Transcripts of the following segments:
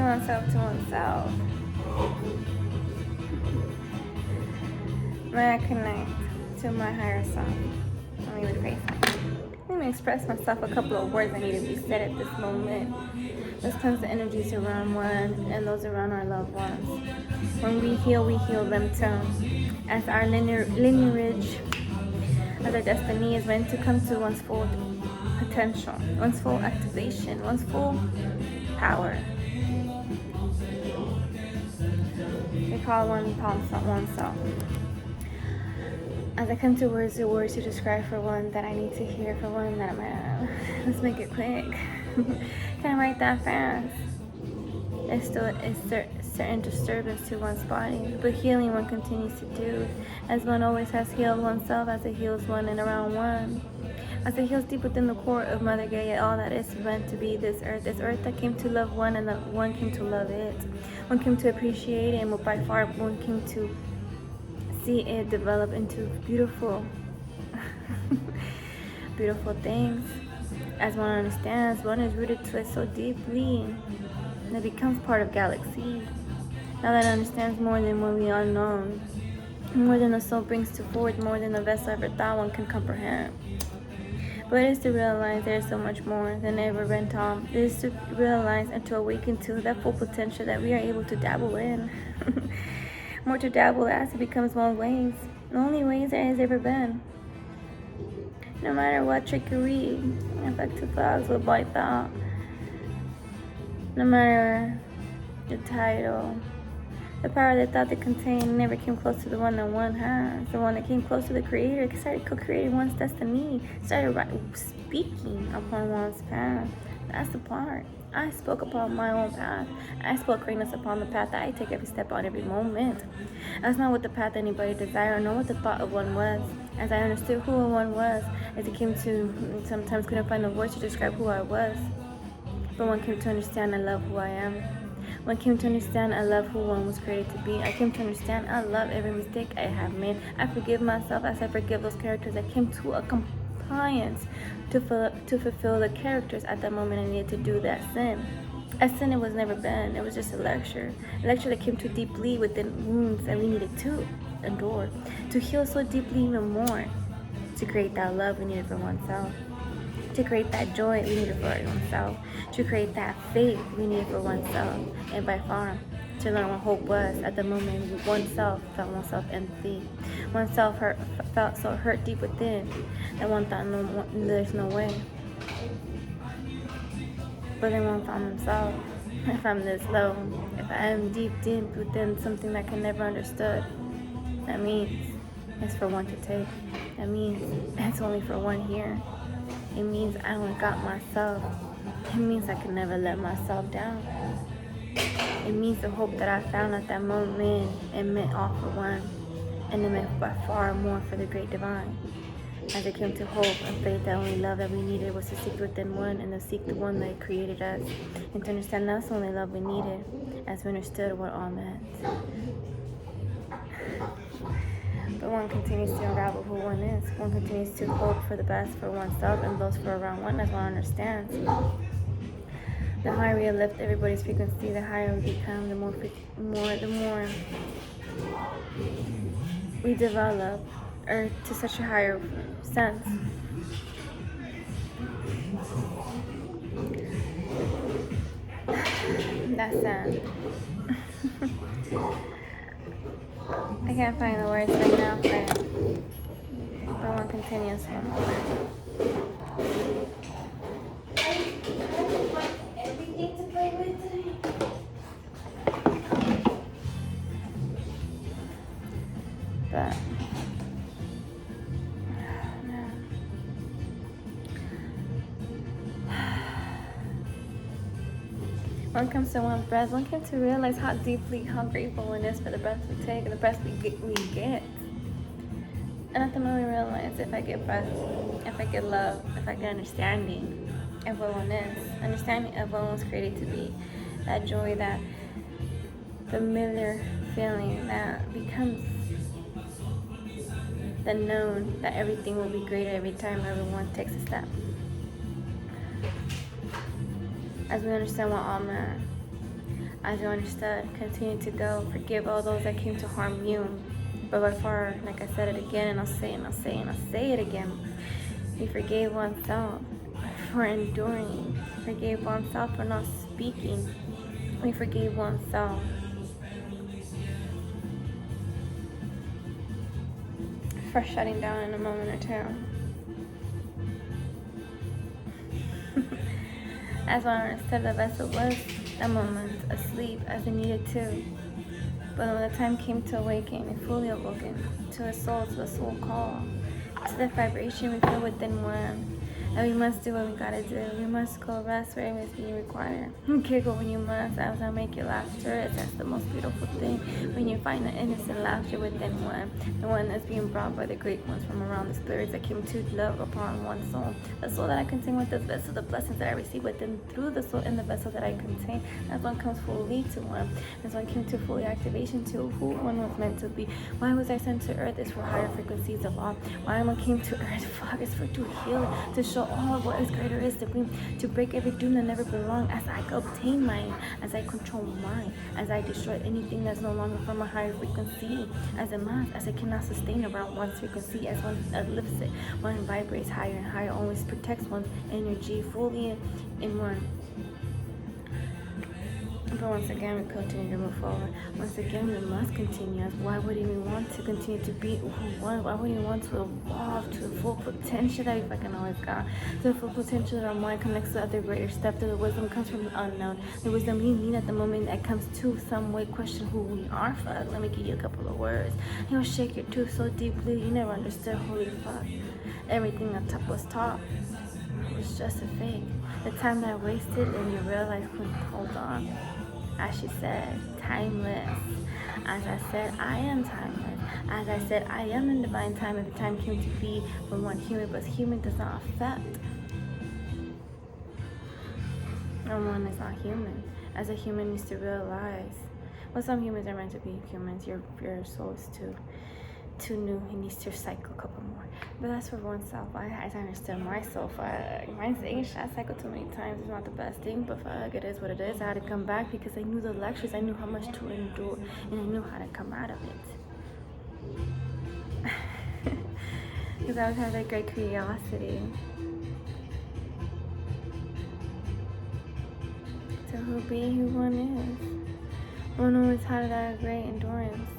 oneself to oneself. May I connect to my higher self? Let me rephrase that. Let me express myself a couple of words that need to be said at this moment. This comes the energies around one and those around our loved ones. When we heal them too. As our lineage, as our destiny is meant to come to one's full potential, one's full activation, one's full power. We call oneself. As I come to words to describe for one that I need to hear, for one that let's make it quick. Can't write that fast. It's still a certain disturbance to one's body, but healing one continues to do, as one always has healed oneself, as it heals one and around one. As it heals deep within the core of Mother Gaia, all that is meant to be this earth that came to love one and that one came to love it. One came to appreciate it, and by far one came to see it develop into beautiful, beautiful things. As one understands, one is rooted to it so deeply, and it becomes part of galaxy. Now that it understands more than what we unknown, more than the soul brings to forward, more than the vessel ever thought one can comprehend. But it is to realize there is so much more than ever been taught. It is to realize and to awaken to that full potential that we are able to dabble in. More to dabble as it becomes one's ways. The only ways there has ever been. No matter what trickery, effective thoughts, what by thought. No matter the title, the power that thought they contained never came close to the one that one has. The one that came close to the Creator, started co-creating one's destiny, started speaking upon one's path. That's the part. I spoke upon my own path. I spoke greatness upon the path that I take every step on, every moment. That's not what the path anybody desired, nor what the thought of one was. As I understood who one was, as it came to, sometimes couldn't find the words to describe who I was. But one came to understand I love who I am. One came to understand I love who one was created to be. I came to understand I love every mistake I have made. I forgive myself as I forgive those characters. I came to a compliance to fulfill the characters at that moment I needed to do that sin. A sin it was never been. It was just a lecture that came too deeply within wounds that we needed to endure, to heal so deeply even more, to create that love we needed for oneself, to create that joy we needed for oneself, to create that faith we needed for oneself, and by far to learn what hope was at the moment oneself felt oneself empty. Oneself felt so hurt deep within that one thought there's no way. But then one found himself. If I'm this low, if I am deep within something that can never understood, that means it's for one to take. That means it's only for one here. It means I only got myself. It means I can never let myself down. It means the hope that I found at that moment, it meant all for one, and it meant by far more for the great divine. As it came to hope and faith, the only love that we needed was to seek within one and to seek the one that created us, and to understand that's the only love we needed, as we understood what all meant. But one continues to unravel who one is. One continues to hope for the best for oneself and those for around one, as one understands. The higher we lift everybody's frequency, the higher we become, the more we develop, or to such a higher sense. That's sad. I can't find the words right now, but one continues on. Everything to play with today. But one comes to one's breath, one comes to realize how grateful one is for the breath we take and the breath we get. And at the moment we realize if I get breath, if I get love, if I get understanding of what one is, understanding of what one was created to be, that joy, that familiar feeling that becomes the known that everything will be greater every time everyone takes a step. As we understand what all meant, as you understood, continue to go. Forgive all those that came to harm you. But by far, like I said it again, and I'll say it, and I'll say it, and I'll say it again. We forgave oneself for enduring. Forgave oneself for not speaking. We forgave oneself for shutting down in a moment or two. As I understood, the vessel was a moment asleep as it needed to. But when the time came to awaken and fully awoken to the soul call, to the vibration we feel within one, and we must do what we gotta do. We must go rest where it is being required. Giggle when you must, as I make you laughter. That's the most beautiful thing. When you find the innocent laughter within one, the one that's being brought by the great ones from around the spirits that came to love upon one soul. The soul that I contain with this vessel, the blessings that I receive within through the soul in the vessel that I contain. That one comes fully to one. This one came to fully activation to who one was meant to be. Why was I sent to earth? It's for higher frequencies of all. Why one came to earth? Fuck, it's for to heal, to show all of what is greater is supreme, to break every doom that never belonged, as I obtain mine, as I control mine, as I destroy anything that's no longer from a higher frequency, as a mass, as I cannot sustain around one's frequency, as one lifts it, one vibrates higher and higher, always protects one's energy fully in one. But once again, we continue to move forward. Once again, we must continue. Why wouldn't we want to continue to be who we want? Why wouldn't we want to evolve to the full potential that we fucking always got? To the full potential that our mind connects to other greater step. That the wisdom comes from the unknown. The wisdom we need at the moment that comes to some way question who we are. Fuck, let me give you a couple of words. You'll shake your tooth so deeply you never understood. Holy fuck. Everything that was taught was just a fake. The time that I wasted and you realize, hold on. As she said, timeless. As I said, I am timeless. As I said, I am in divine time, and the time came to be when one human, but human does not affect. No one is not human. As a human needs to realize, well, some humans are meant to be humans. Your soul is too new. It needs to cycle a couple more. But that's for oneself. I understand myself. Mine's English. I cycled too many times. It's not the best thing, but fuck, it is what it is. I had to come back because I knew the lectures. I knew how much to endure, and I knew how to come out of it. Because I always had that great curiosity to who one is. One always had that great endurance.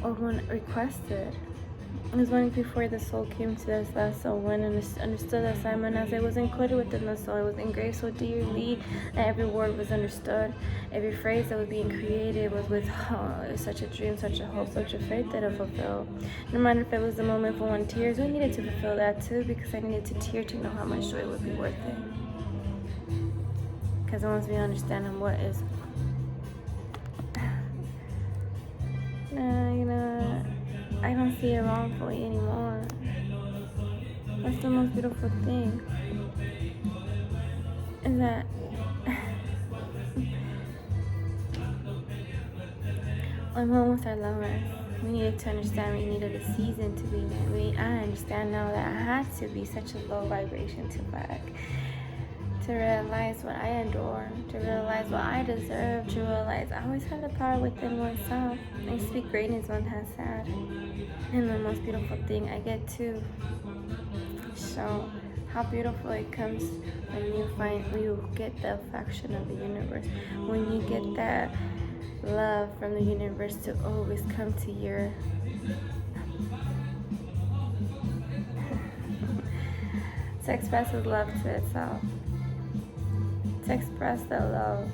Or one requested. It was only before the soul came to this vessel when I understood the assignment as it was included within the soul. It was engraved so dearly that every word was understood. Every phrase that was being created was with it was such a dream, such a hope, such a faith that it fulfilled. No matter if it was the moment for one tears, I needed to fulfill that too because I needed to tear to know how much joy would be worth it. Because once we understand what is I don't see it wrongfully anymore. That's the most beautiful thing. Is that when moments are lovers, we needed to understand we needed a season to be there. I understand now that I had to be such a low vibration to back. To realize what I endure, to realize what I deserve, to realize I always have the power within oneself. I speak greatness one has had. And the most beautiful thing I get to show how beautiful it comes when you get the affection of the universe. When you get that love from the universe to always come to your to express its love to itself. To express that love,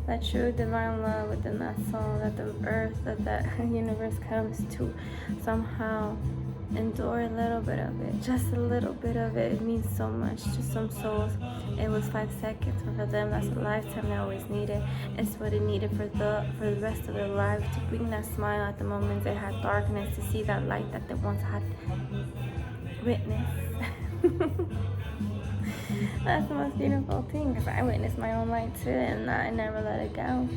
that true divine love within that soul, that the earth, that universe comes to somehow endure a little bit of it, just a little bit of it. It means so much to some souls. It was 5 seconds, but for them that's a lifetime they always needed. It's what it needed for the rest of their lives, to bring that smile at the moments they had darkness, to see that light that they once had witnessed. That's the most beautiful thing, because I witnessed my own light too, and I never let it go.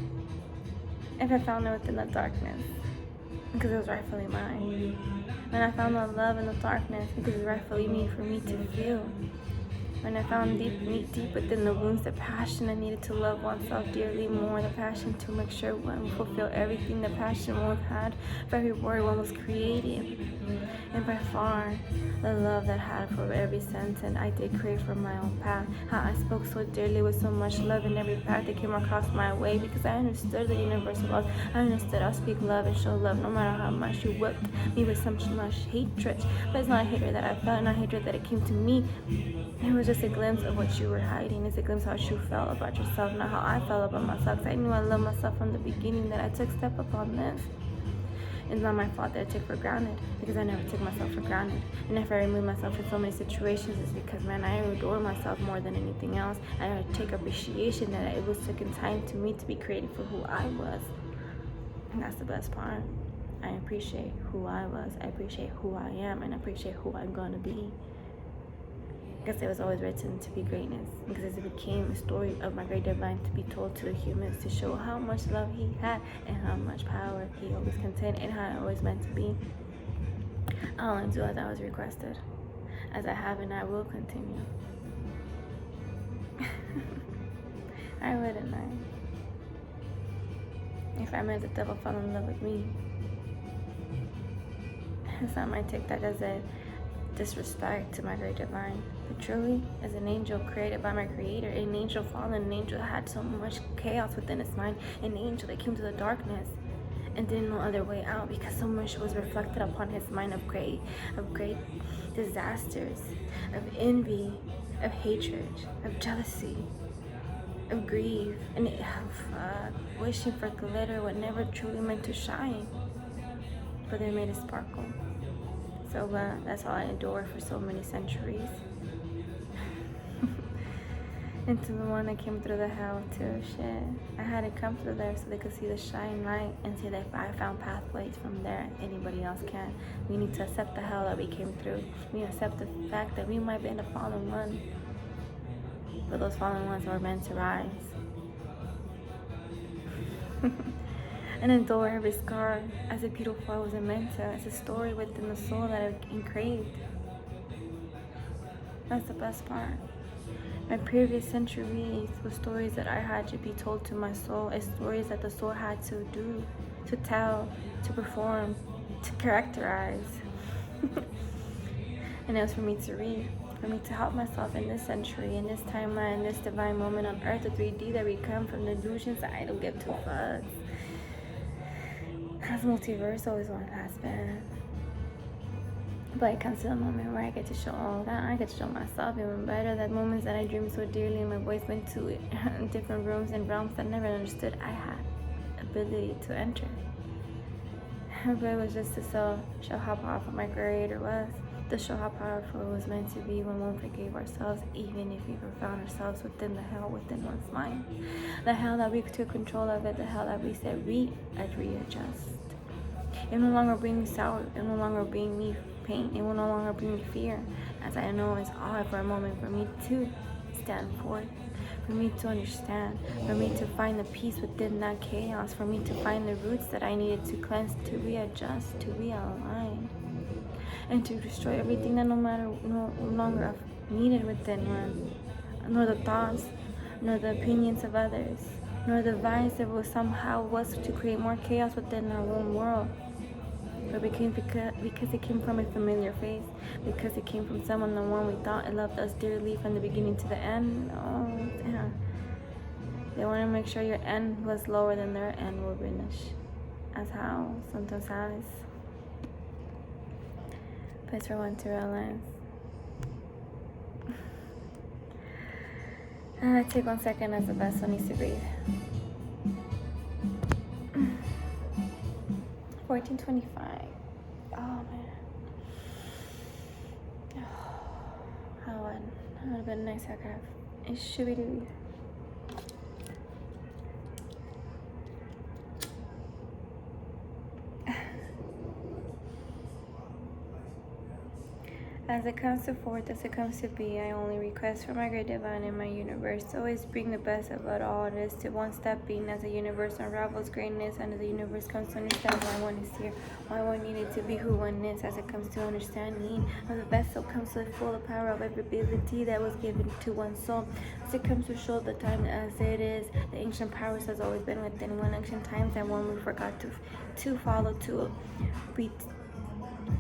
If I found it within the darkness, because it was rightfully mine. When I found the love in the darkness, because it was rightfully me for me to feel. When I found deep within the wounds, the passion I needed to love oneself dearly more, the passion to make sure one would fulfill everything, the passion one had for every word one was creating, and by far, the love that I had for every sentence I did create for my own path. How I spoke so dearly with so much love in every path that came across my way, because I understood the universal laws. I understood I'll speak love and show love no matter how much you whipped me with so much hatred. But it's not hatred that I felt, not hatred that it came to me. It was just a glimpse of what you were hiding. It's a glimpse of how you felt about yourself, not how I felt about myself. Cause I knew I loved myself from the beginning, that I took step upon this. It's not my fault that I took for granted, because I never took myself for granted. And if I remove myself from so many situations, it's because, man, I adore myself more than anything else. I take appreciation that it was taking time to me to be created for who I was. And that's the best part. I appreciate who I was. I appreciate who I am, and I appreciate who I'm gonna be. Because it was always written to be greatness, because it became a story of my great divine to be told to the humans, to show how much love he had and how much power he always contained and how it always meant to be. I'll only do as I was requested, as I have and I will continue. I wouldn't I? If I meant the devil fell in love with me, some might take that as a disrespect to my great divine, but truly, as an angel created by my creator, an angel fallen, an angel that had so much chaos within its mind, an angel that came to the darkness and didn't know other way out, because so much was reflected upon his mind of great disasters, of envy, of hatred, of jealousy, of grief, and of wishing for glitter what never truly meant to shine, but they made it sparkle. So that's all I endured for so many centuries. Into the one that came through the hell too, shit. I had to come through there so they could see the shine light and see that I found pathways from there anybody else can. We need to accept the hell that we came through. We accept the fact that we might be in the fallen one, but those fallen ones were meant to rise. And endure every scar as a beautiful was meant to, as a story within the soul that I've engraved. That's the best part. My previous centuries were stories that I had to be told to my soul, as stories that the soul had to do, to tell, to perform, to characterize. And it was for me to read, for me to help myself in this century, in this timeline, in this divine moment on earth, the 3D that we come from, the illusions that I don't give two fucks. As multiverse always one has been. But it comes to the moment where I get to show all that. I get to show myself even better. That moments that I dreamed so dearly and my voice went to different rooms and realms that I never understood I had ability to enter. But it was just to show how powerful my creator was. To show how powerful it was meant to be when one forgave ourselves, even if we found ourselves within the hell within one's mind. The hell that we took control of it, the hell that we said I'd readjust. It no longer bring me sour, it no longer bring me pain, it will no longer bring me fear, as I know it's all for a moment for me to stand forth, for me to understand, for me to find the peace within that chaos, for me to find the roots that I needed to cleanse, to readjust, to realign, and to destroy everything that no longer needed within one, nor the thoughts, nor the opinions of others, nor the vibes that was to create more chaos within our own world. But because it came from a familiar face, because it came from someone, the one we thought and loved us dearly from the beginning to the end. Oh, damn. They want to make sure your end was lower than their end will finish. As how sometimes happens. But it's for one to realize. Take 1 second as the best one needs to breathe. 1425. Oh man. That would have been a nice haircut. It should be doing. As As it comes to forth, as it comes to be, I only request for my great divine and my universe to always bring the best of it all. It is to one step being as the universe unravels greatness and as the universe comes to understand why one is here, why one needed to be who one is, as it comes to understanding of the vessel comes to the full power of every ability that was given to one's soul. As it comes to show the time as it is, the ancient powers has always been within one ancient times and one we forgot to follow,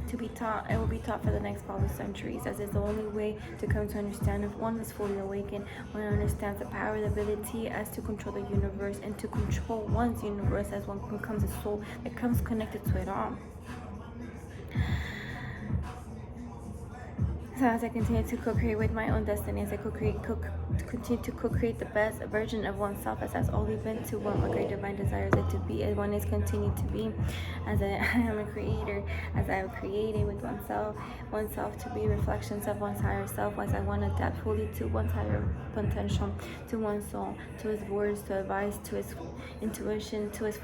to be taught. It will be taught for the next following centuries, as is the only way to come to understand if one is fully awakened, one understands the power, the ability as to control the universe and to control one's universe, as one becomes a soul that comes connected to it all. So as I continue to co-create with my own destiny, as I continue to co-create the best version of oneself, as has always been to what my great divine desires it to be, as one is continued to be, as I am a creator, as I have created with oneself to be reflections of one's higher self, as I want to adapt fully to one's higher potential, to one's soul, to his words, to advice, to his intuition, to his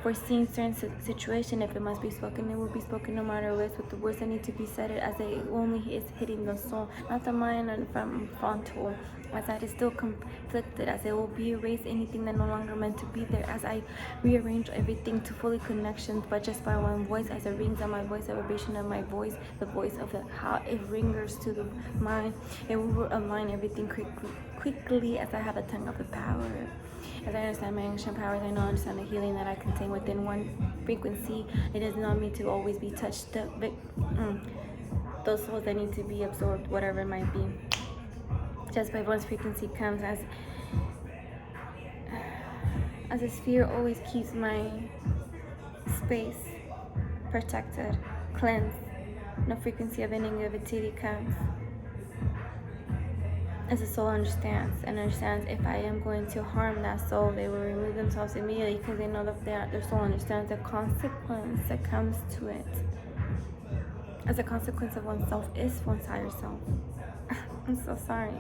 foreseeing certain situation. If it must be spoken, it will be spoken no matter what. With the words that need to be said, as it only is hitting the soul, not the mind and from frontal, as that is still conflicted, as it will be erased anything that no longer meant to be there, as I rearrange everything to fully connections, but just by one voice, as it rings on my voice, the vibration of my voice, the voice of how it ringers to the mind, it will align everything quickly, as I have the tongue of the power. As I understand my ancient powers, I know understand the healing that I contain within one frequency. It is not me to always be touched. Those souls that need to be absorbed, whatever it might be. Just by one's frequency comes, as a sphere always keeps my space protected, cleansed. No frequency of negativity comes. As the soul understands if I am going to harm that soul, they will remove themselves immediately, because they know that their soul understands the consequence that comes to it. As a consequence of oneself is one's higher self. I'm so sorry.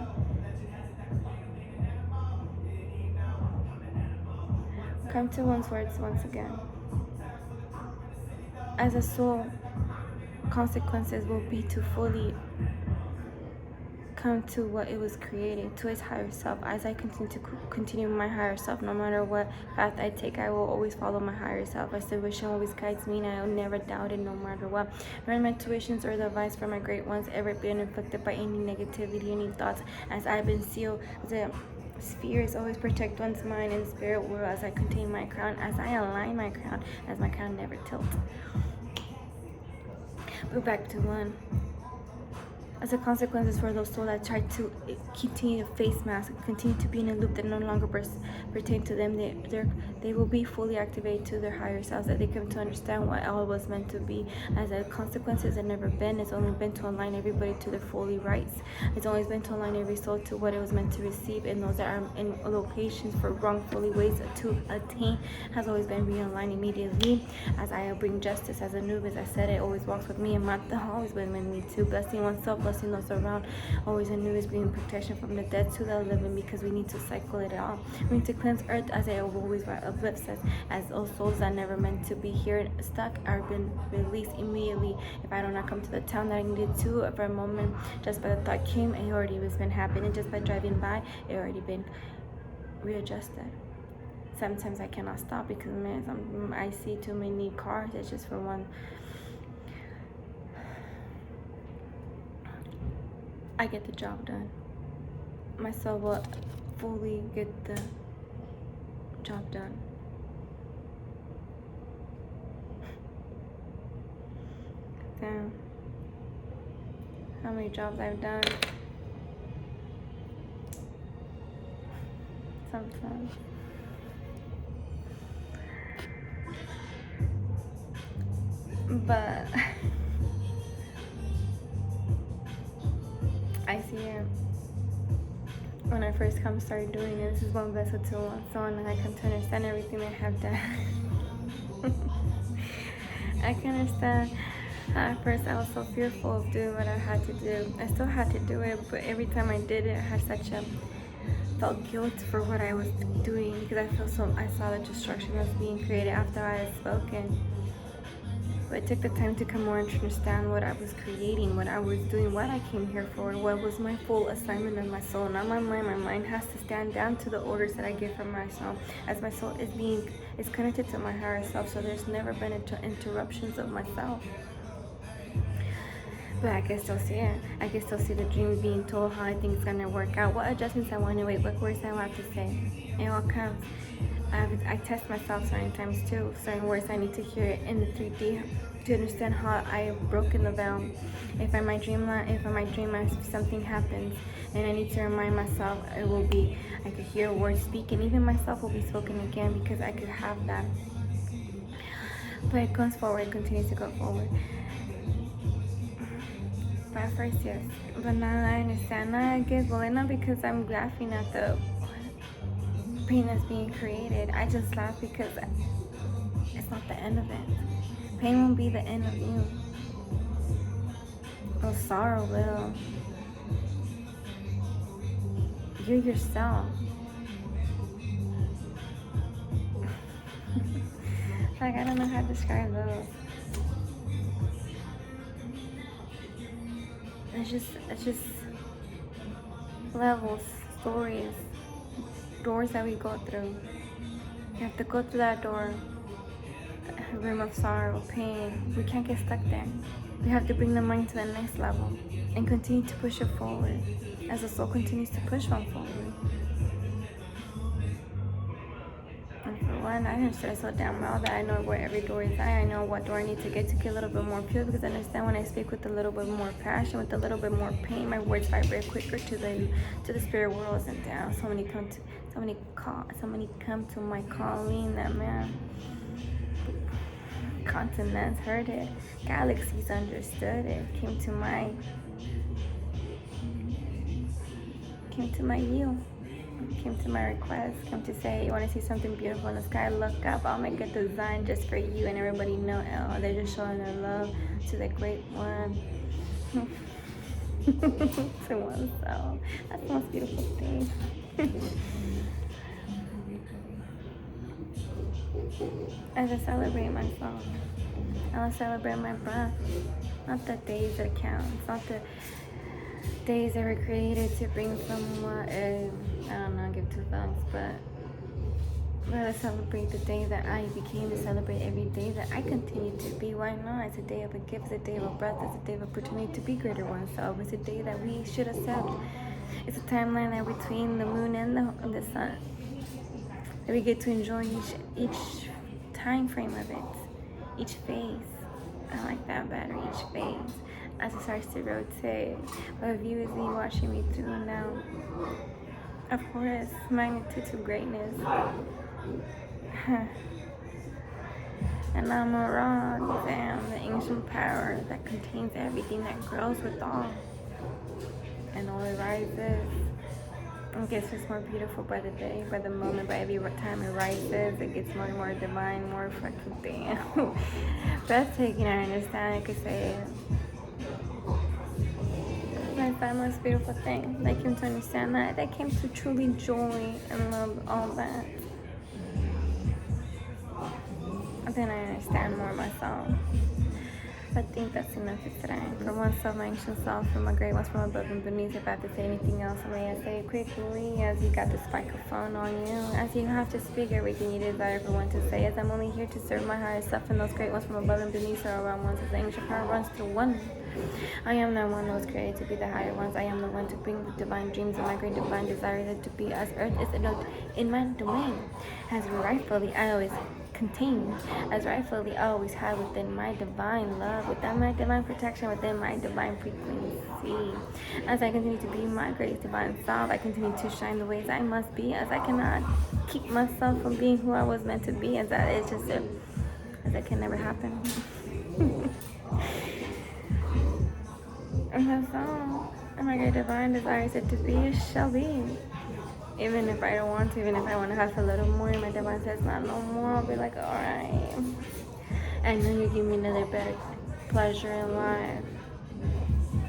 Come to one's words once again. As a soul, consequences will be to fully come to what it was creating, to its higher self. As I continue my higher self, no matter what path I take, I will always follow my higher self. As intuition always guides me, and I will never doubt it, no matter what. Nor my intuitions or the advice from my great ones ever been inflicted by any negativity, any thoughts, as I've been sealed. The spheres always protect one's mind and spirit world, as I contain my crown, as I align my crown, as my crown never tilts. But back to one. As a consequence for those souls that try to continue to face masks, continue to be in a loop that no longer pertain to them, they will be fully activated to their higher selves, that they come to understand what all was meant to be. As the consequences have never been, it's only been to align everybody to their fully rights. It's always been to align every soul to what it was meant to receive, and those that are in locations for wrongfully ways to attain has always been realigned immediately. As I bring justice as Anubis, I said it always walks with me, and Mata always been with me too, blessing oneself, blessing those around. Always Anubis bringing protection from the dead to the living, because we need to cycle it all. We need to cleanse earth, as I always uplift says, as those souls that never meant to be here stuck are been released immediately. If I do not come to the town that I needed to for a moment, just by the thought came, it already was been happening. Just by driving by, it already been readjusted. Sometimes I cannot stop because I see too many cars. It's just for one. I get the job done. My soul will fully get the job done. Damn. How many jobs I've done. Sometimes. But I see it when I first started doing it. This is one vessel to one someone, and I come to understand everything they have done. I can understand. At first, I was so fearful of doing what I had to do. I still had to do it, but every time I did it, I had felt guilt for what I was doing, because I saw the destruction that was being created after I had spoken. But it took the time to come more to understand what I was creating, what I was doing, what I came here for, what was my full assignment of my soul, not my mind. My mind has to stand down to the orders that I give from myself, as my soul is connected to my higher self. So there's never been interruptions of myself. But I can still see it. I can still see the dream being told how I think it's gonna work out, what adjustments I want to make, what words I have to say. It all comes. I test myself certain times too. Certain words I need to hear it in the 3D to understand how I have broken the veil. If I might dream, something happens, and I need to remind myself, it will be. I could hear words speaking, even myself will be spoken again because I could have that. But it comes forward, it continues to go forward. But at first, yes. But now I understand. Now I get bullied, not because I'm laughing at the pain that's being created. I just laugh because it's not the end of it. Pain won't be the end of you. Or sorrow will. You're yourself. Like, I don't know how to describe those. It's just levels, stories, doors that we go through. You have to go through that door, a room of sorrow, pain. We can't get stuck there. We have to bring the mind to the next level and continue to push it forward as the soul continues to push one forward. And for one, I understood so damn well that I know where every door is at. I know what door I need to get a little bit more pure, because I understand when I speak with a little bit more passion, with a little bit more pain, my words vibrate quicker to the spirit worlds and down. So many come to my calling that, man, continents heard it, galaxies understood it, came to my view, came to my request, came to say, you want to see something beautiful in the sky, look up, I'll make a design just for you. And everybody know, oh, they're just showing their love to the great one. To oneself. That's the most beautiful thing. As I celebrate myself, I want to celebrate my breath, not the days that count. It's not the days that were created to bring someone, I don't know, give two thumbs, but I celebrate the day that I became, to celebrate every day that I continue to be. Why not? It's a day of a gift, it's a day of a breath, it's a day of opportunity to be greater oneself. It's a day that we should accept. It's a timeline that between the moon and the sun, that we get to enjoy each time frame of it, each phase. I like that better, each phase, as it starts to rotate. What view is me watching me through now? Of course, magnitude to greatness. And I'm a rock, damn, the ancient power that contains everything, that grows with all, and only rises. It gets just more beautiful by the day, by the moment, by every time it rises. It gets more and more divine, more fucking damn breathtaking. I understand, I could say it. That's the most beautiful thing. I came to understand that. I came to truly joy and love all that. And then I understand more myself. I think that's enough for today. For oneself, my ancient self, for my great ones from above and beneath. If I have to say anything else, I may say it quickly, as you got the microphone on you, as you have to speak everything you desire for one to say, as I'm only here to serve my higher self, and those great ones from above and beneath are around ones, as the ancient power runs through one. I am the one who was created to be the higher ones. I am the one to bring the divine dreams and my great divine desire that to be as earth is in my domain, as rightfully I always contain, as rightfully I always have within my divine love, within my divine protection, within my divine frequency. As I continue to be my great divine self, I continue to shine the ways I must be, as I cannot keep myself from being who I was meant to be, as that is just as that can never happen. And that's all. And my great divine desires it to be, it shall be. Even if I don't want to, even if I want to have a little more, my divine says not no more, I'll be like, alright. And then you give me another better pleasure in life.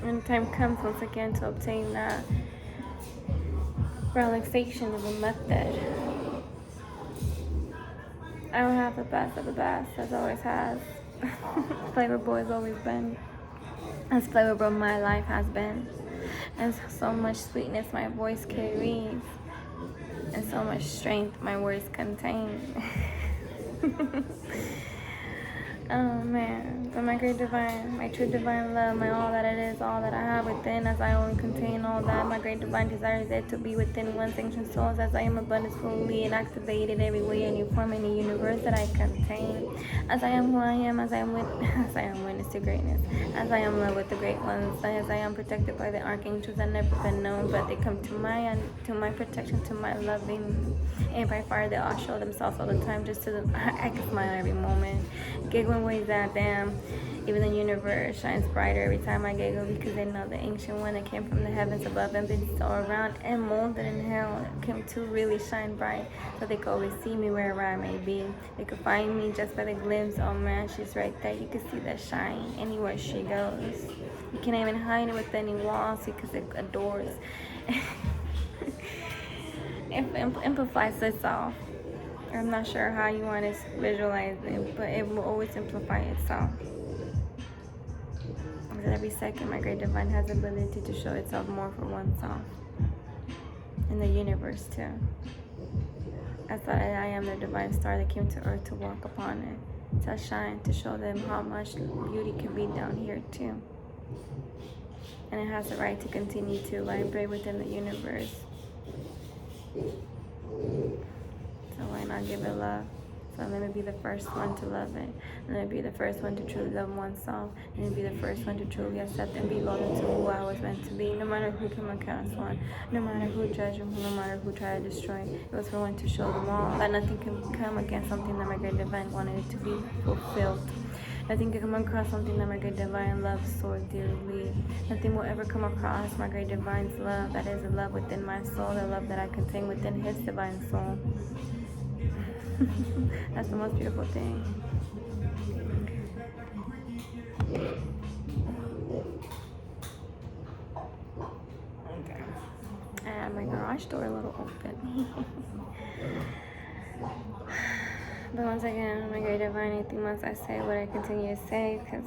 When the time comes once again to obtain that relaxation of a method, I will have the best of the best, as always has. Flavor Boy has always been as flavorful my life has been. And so much sweetness my voice carries. And so much strength my words contain. Oh man, but my great divine, my true divine love, my all that it is, all that I have within, as I only contain all that, my great divine desire is there to be within one's ancient souls, as I am abundance fully and activated every way and you form in the universe that I contain. As I am who I am, as I am witness to greatness, as I am love with the great ones, as I am protected by the archangels that never been known, but they come to my protection, to my loving, and by far they all show themselves all the time, just to I can smile every moment, giggling ways that damn, even the universe shines brighter every time I giggle, because they know the ancient one that came from the heavens above and been so around and molded in hell came to really shine bright, so they could always see me wherever I may be. They could find me just by the glimpse. Oh man, she's right there. You can see that shine anywhere she goes. You can't even hide it with any walls because it adores. It amplifies itself. I'm not sure how you want to visualize it, but it will always simplify itself. Because every second, my great divine has the ability to show itself more for oneself. In the universe, too. I thought I am the divine star that came to earth to walk upon it, to shine, to show them how much beauty can be down here, too. And it has the right to continue to vibrate within the universe. So why not give it love? So let me be the first one to love it. And let me be the first one to truly love oneself. And let me be the first one to truly accept and be loyal to who I was meant to be. No matter who came against one. No matter who judged them. No matter who tried to destroy. It was for one to show them all that nothing can come against something that my great divine wanted it to be fulfilled. Nothing can come across something that my great divine loves so dearly. Nothing will ever come across my great divine's love. That is the love within my soul. The love that I contain within his divine soul. That's the most beautiful thing. Okay. I have my garage door a little open. But once again, my great divine, anything once I say what I continue to say, because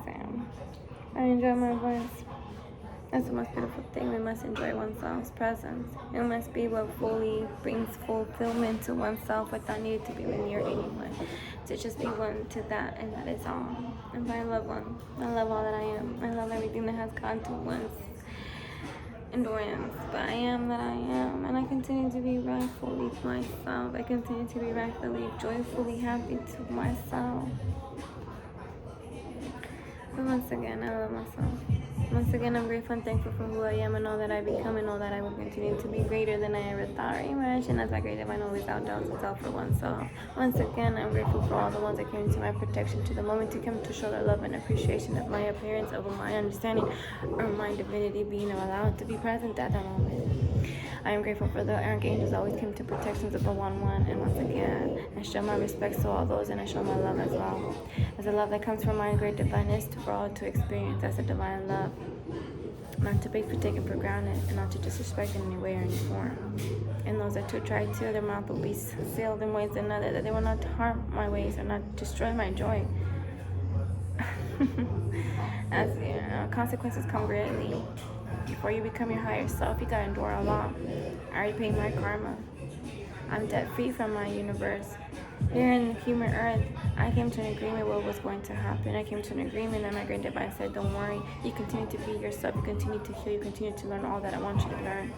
I enjoy my voice. That's the most beautiful thing. We must enjoy oneself's presence. It must be what fully brings fulfillment to oneself without needing to be near anyone. To just be one to that, and that is all. And I love one. I love all that I am. I love everything that has gone to one's endurance. But I am that I am, and I continue to be rightfully myself. I continue to be rightfully, joyfully happy to myself. But once again, I love myself. Once again, I'm grateful and thankful for who I am and all that I become and all that I will continue to be greater than I ever thought or imagined, as my great divine always outdoes itself for oneself. Once again, I'm grateful for all the ones that came into my protection, to the moment to come to show their love and appreciation of my appearance, of my understanding, or my divinity being allowed to be present at that moment. I am grateful for the archangels that always came to protections of the one, and once again, I show my respects to all those, and I show my love as well. As a love that comes from my great divineness for all to experience as a divine love. Not to be taken for granted, and not to disrespect in any way or any form. And those that do try to, their mouth will be sealed in ways another, that they will not harm my ways or not destroy my joy. As consequences come greatly. Before you become your higher self, you gotta endure a lot. I already paid my karma. I'm debt free from my universe. Here in the human earth, I came to an agreement with what was going to happen. I came to an agreement, and my great divine said, don't worry. You continue to be yourself. You continue to heal. You continue to learn all that I want you to learn.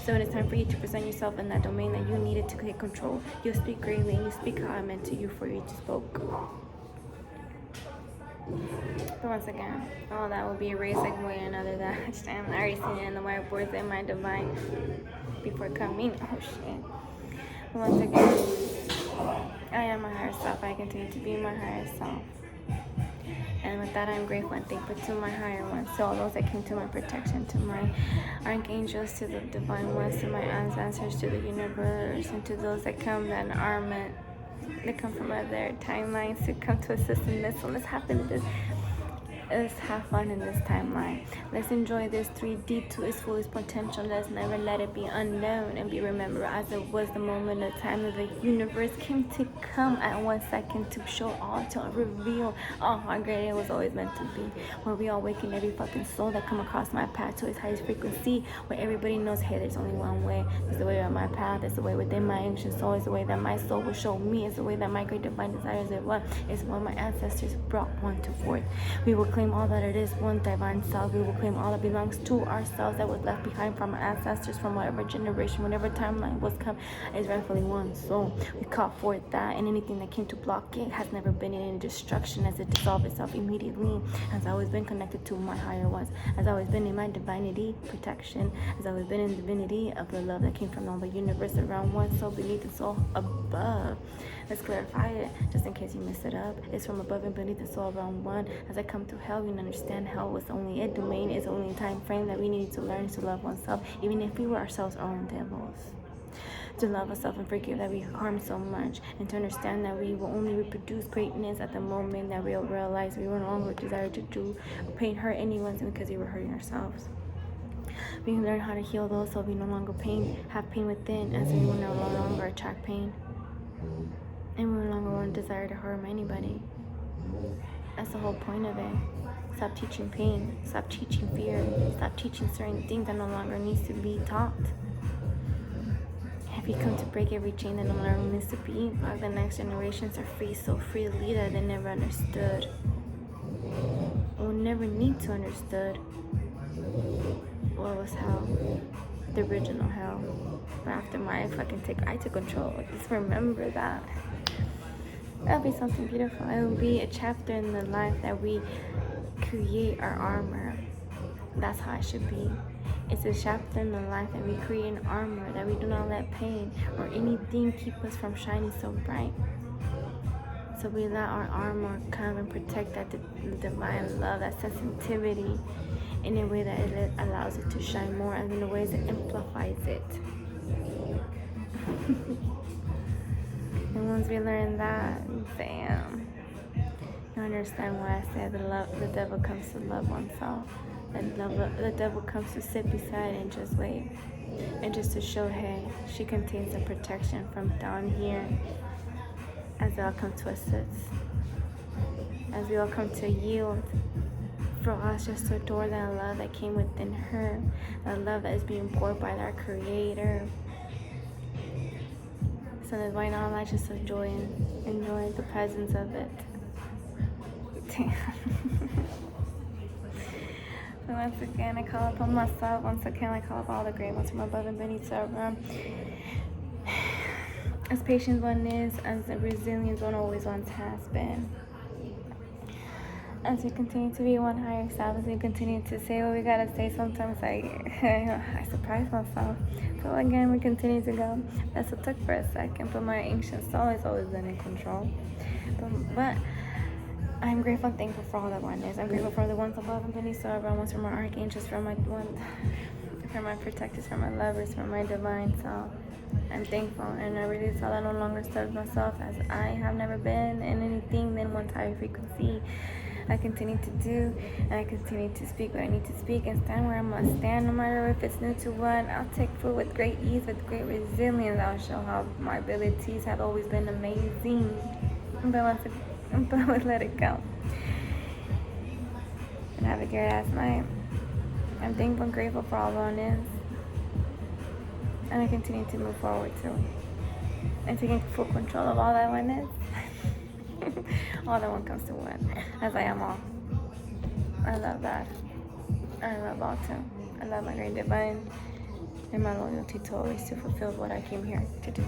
So when it's time for you to present yourself in that domain that you needed to take control, you speak greatly, and you speak how I meant to you for you to spoke. But once again, all that will be erased like way or another. That I'm already seeing it in the whiteboards in my divine before coming. Oh shit. But once again, I am my higher self. I continue to be my higher self. And with that, I'm grateful and thankful to my higher ones, to all those that came to my protection, to my archangels, to the divine ones, to my ancestors, to the universe, and to those that come that are meant. They come from other timelines to come to assist in this. So let's happen. This Let's have fun in this timeline. Let's enjoy this 3D to its fullest potential. Let's never let it be unknown and be remembered as it was the moment of time of the universe came to come at 1 second to show all, to reveal all how great it was always meant to be. Where we awaken every fucking soul that come across my path to its highest frequency. Where everybody knows, hey, there's only one way. It's the way on my path. It's the way within my ancient soul. It's the way that my soul will show me. It's the way that my great divine desires it was. It's what my ancestors brought one to forth. We will claim all that it is, one divine self. We will claim all that belongs to ourselves that was left behind from our ancestors, from whatever generation, whatever timeline was come, is rightfully one. So we call forth that, and anything that came to block it has never been in any destruction, as it dissolved itself immediately. Has always been connected to my higher ones. Has always been in my divinity, protection. Has always been in the divinity of the love that came from all the universe around one soul beneath and soul above. Let's clarify it, just in case you messed it up. It's from above and beneath the soul around one. As I come to hell, you understand hell was only a domain. It's only a time frame that we needed to learn to love oneself, even if we were ourselves our own devils. To love ourselves and forgive that we harm so much, and to understand that we will only reproduce greatness at the moment that we'll realize we no longer desire to do or pain, hurt anyone because we were hurting ourselves. We can learn how to heal those so we no longer have pain within, as we will no longer attract pain. And we no longer want to desire to harm anybody. That's the whole point of it. Stop teaching pain. Stop teaching fear. Stop teaching certain things that no longer needs to be taught. If you come to break every chain that no longer needs to be, while the next generations are free so freely that they never understood. Will never need to understood what was hell. The original hell. But after I took control. Just remember that. That'll be something beautiful. It will be a chapter in the life that we create our armor. That's how it should be. It's a chapter in the life that we create an armor, that we do not let pain or anything keep us from shining so bright. So we let our armor come and protect that divine love, that sensitivity, in a way that it allows it to shine more, and in a way that amplifies it. And once we learn that, damn, you understand why I said the devil comes to love oneself. The devil comes to sit beside and just wait. And just to show, hey, she contains the protection from down here. As we all come to assist. As we all come to yield. For us just to adore that love that came within her. That love that is being poured by our Creator. So that's why now I just enjoy the presence of it. Damn. So once again, I call upon myself. Once again, I call up all the great ones from above and beneath. As patient one is, as the resilience one always once has been. As we continue to be one higher self, as we continue to say what we gotta say, sometimes I surprise myself. So again, we continue to go. That's what took for a second, but my ancient soul has always been in control. But I'm grateful and thankful for all the oneness. I'm grateful for the ones above and beneath, so everyone wants, for my archangels, for my protectors, for my lovers, for my divine self. I'm thankful, and I really saw that I no longer serve myself as I have never been in anything than one higher frequency. I continue to do, and I continue to speak what I need to speak, and stand where I must stand, no matter if it's new to one. I'll take food with great ease, with great resilience. I'll show how my abilities have always been amazing, but I would let it go. And have a great ass night. I'm thankful and grateful for all wellness, and I continue to move forward too, and taking full control of all that oneness. All that one comes to one, as I am all. I love that. I love all too. I love my great divine, and my loyalty to always to fulfill what I came here to do.